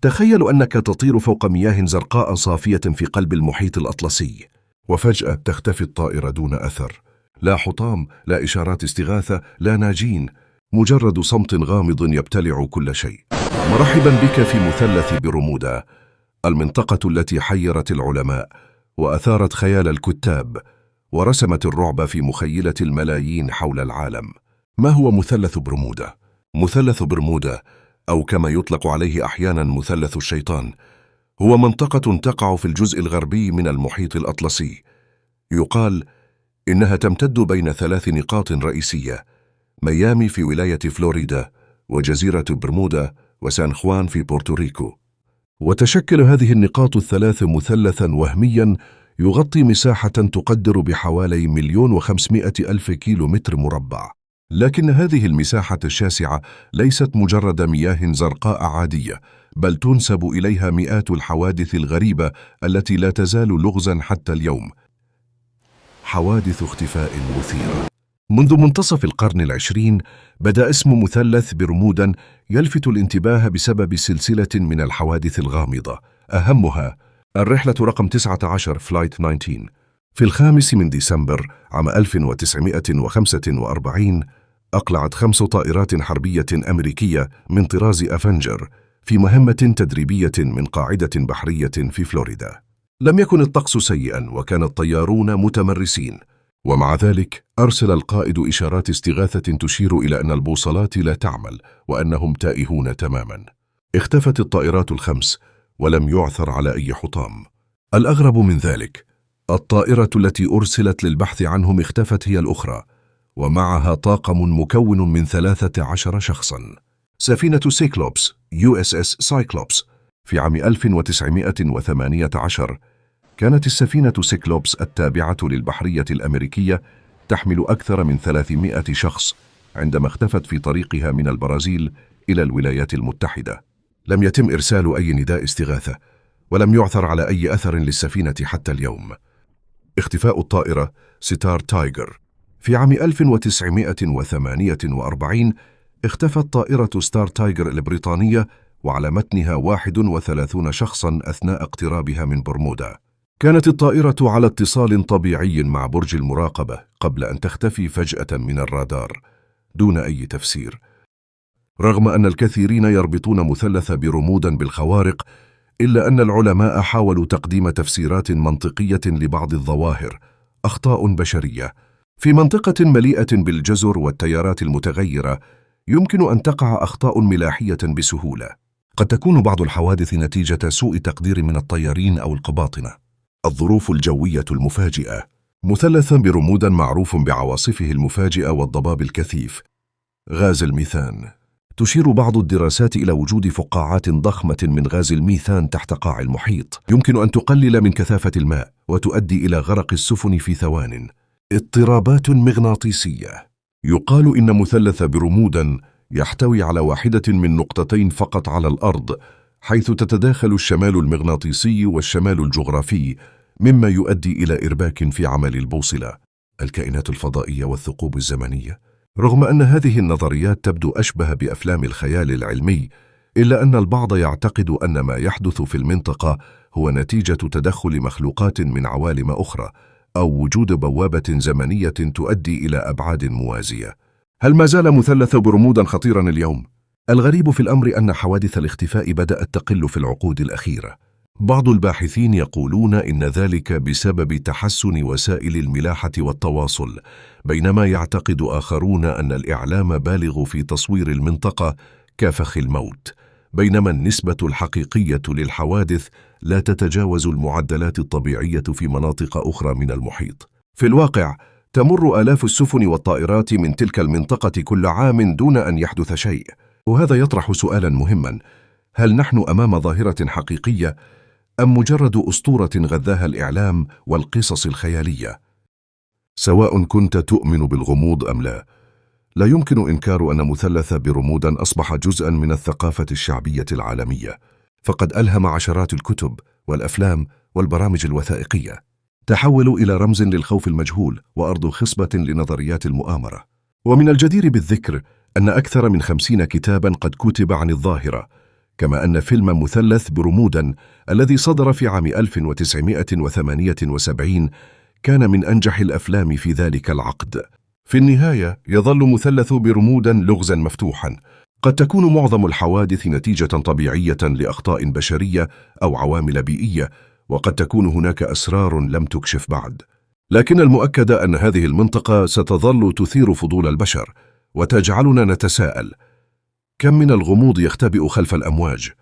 تخيل أنك تطير فوق مياه زرقاء صافية في قلب المحيط الأطلسي، وفجأة تختفي الطائرة دون أثر. لا حطام، لا إشارات استغاثة، لا ناجين، مجرد صمت غامض يبتلع كل شيء. مرحبا بك في مثلث برمودا، المنطقة التي حيرت العلماء وأثارت خيال الكتاب ورسمت الرعب في مخيلة الملايين حول العالم. ما هو مثلث برمودا؟ مثلث برمودا، أو كما يطلق عليه أحيانا مثلث الشيطان، هو منطقة تقع في الجزء الغربي من المحيط الأطلسي. يقال إنها تمتد بين 3 نقاط رئيسية: ميامي في ولاية فلوريدا، وجزيرة برمودا، وسان خوان في بورتوريكو. وتشكل هذه النقاط ال3 مثلثا وهميا يغطي مساحة تقدر بحوالي 1,500,000 كيلومتر مربع. لكن هذه المساحة الشاسعة ليست مجرد مياه زرقاء عادية، بل تنسب إليها مئات الحوادث الغريبة التي لا تزال لغزا حتى اليوم. حوادث اختفاء مثيرة. منذ منتصف القرن العشرين بدأ اسم مثلث برمودا يلفت الانتباه بسبب سلسلة من الحوادث الغامضة، أهمها الرحلة رقم 19 فلايت 19. في 5 ديسمبر عام 1945 أقلعت 5 طائرات حربية أمريكية من طراز أفنجر في مهمة تدريبية من قاعدة بحرية في فلوريدا. لم يكن الطقس سيئا وكان الطيارون متمرسين، ومع ذلك أرسل القائد إشارات استغاثة تشير إلى أن البوصلات لا تعمل وأنهم تائهون تماما. اختفت الطائرات ال5 ولم يعثر على أي حطام. الأغرب من ذلك، الطائرة التي أرسلت للبحث عنهم اختفت هي الأخرى، ومعها طاقم مكون من 13 شخصا. سفينة سيكلوبس USS سايكلوبس في عام 1918 كانت السفينة سيكلوبس التابعة للبحرية الأمريكية تحمل أكثر من 300 شخص عندما اختفت في طريقها من البرازيل إلى الولايات المتحدة. لم يتم إرسال أي نداء استغاثة، ولم يعثر على أي أثر للسفينة حتى اليوم. اختفاء الطائرة ستار تايجر. في عام 1948 اختفت طائرة ستار تايجر البريطانية وعلى متنها 31 شخصا أثناء اقترابها من برمودا. كانت الطائرة على اتصال طبيعي مع برج المراقبة قبل أن تختفي فجأة من الرادار دون أي تفسير. رغم أن الكثيرين يربطون مثلث برمودا بالخوارق، إلا أن العلماء حاولوا تقديم تفسيرات منطقية لبعض الظواهر. أخطاء بشرية. في منطقة مليئة بالجزر والتيارات المتغيرة يمكن أن تقع أخطاء ملاحية بسهولة. قد تكون بعض الحوادث نتيجة سوء تقدير من الطيارين أو القباطنة. الظروف الجوية المفاجئة. مثلث برمودا معروف بعواصفه المفاجئة والضباب الكثيف. غاز الميثان. تشير بعض الدراسات إلى وجود فقاعات ضخمة من غاز الميثان تحت قاع المحيط، يمكن أن تقلل من كثافة الماء وتؤدي إلى غرق السفن في ثوان. اضطرابات مغناطيسية. يقال إن مثلث برمودا يحتوي على واحدة من نقطتين فقط على الأرض، حيث تتداخل الشمال المغناطيسي والشمال الجغرافي، مما يؤدي إلى إرباك في عمل البوصلة. الكائنات الفضائية والثقوب الزمنية. رغم أن هذه النظريات تبدو أشبه بأفلام الخيال العلمي، إلا أن البعض يعتقد أن ما يحدث في المنطقة هو نتيجة تدخل مخلوقات من عوالم أخرى، أو وجود بوابة زمنية تؤدي إلى أبعاد موازية. هل ما زال مثلث برمودا خطيرا اليوم؟ الغريب في الأمر أن حوادث الاختفاء بدأت تقل في العقود الأخيرة. بعض الباحثين يقولون إن ذلك بسبب تحسن وسائل الملاحة والتواصل، بينما يعتقد آخرون أن الإعلام بالغ في تصوير المنطقة كفخ الموت، بينما النسبة الحقيقية للحوادث لا تتجاوز المعدلات الطبيعية في مناطق أخرى من المحيط. في الواقع تمر آلاف السفن والطائرات من تلك المنطقة كل عام دون أن يحدث شيء، وهذا يطرح سؤالا مهما: هل نحن أمام ظاهرة حقيقية أم مجرد أسطورة غذاها الإعلام والقصص الخيالية؟ سواء كنت تؤمن بالغموض أم لا، لا يمكن إنكار أن مثلث برمودا أصبح جزءا من الثقافة الشعبية العالمية، فقد ألهم عشرات الكتب والأفلام والبرامج الوثائقية. تحولوا إلى رمز للخوف المجهول وأرض خصبة لنظريات المؤامرة. ومن الجدير بالذكر أن أكثر من 50 كتابا قد كتب عن الظاهرة، كما أن فيلم مثلث برمودا الذي صدر في عام 1978 كان من أنجح الأفلام في ذلك العقد. في النهاية يظل مثلث برمودا لغزا مفتوحا. قد تكون معظم الحوادث نتيجة طبيعية لأخطاء بشرية أو عوامل بيئية، وقد تكون هناك أسرار لم تكشف بعد. لكن المؤكد أن هذه المنطقة ستظل تثير فضول البشر وتجعلنا نتساءل: كم من الغموض يختبئ خلف الأمواج؟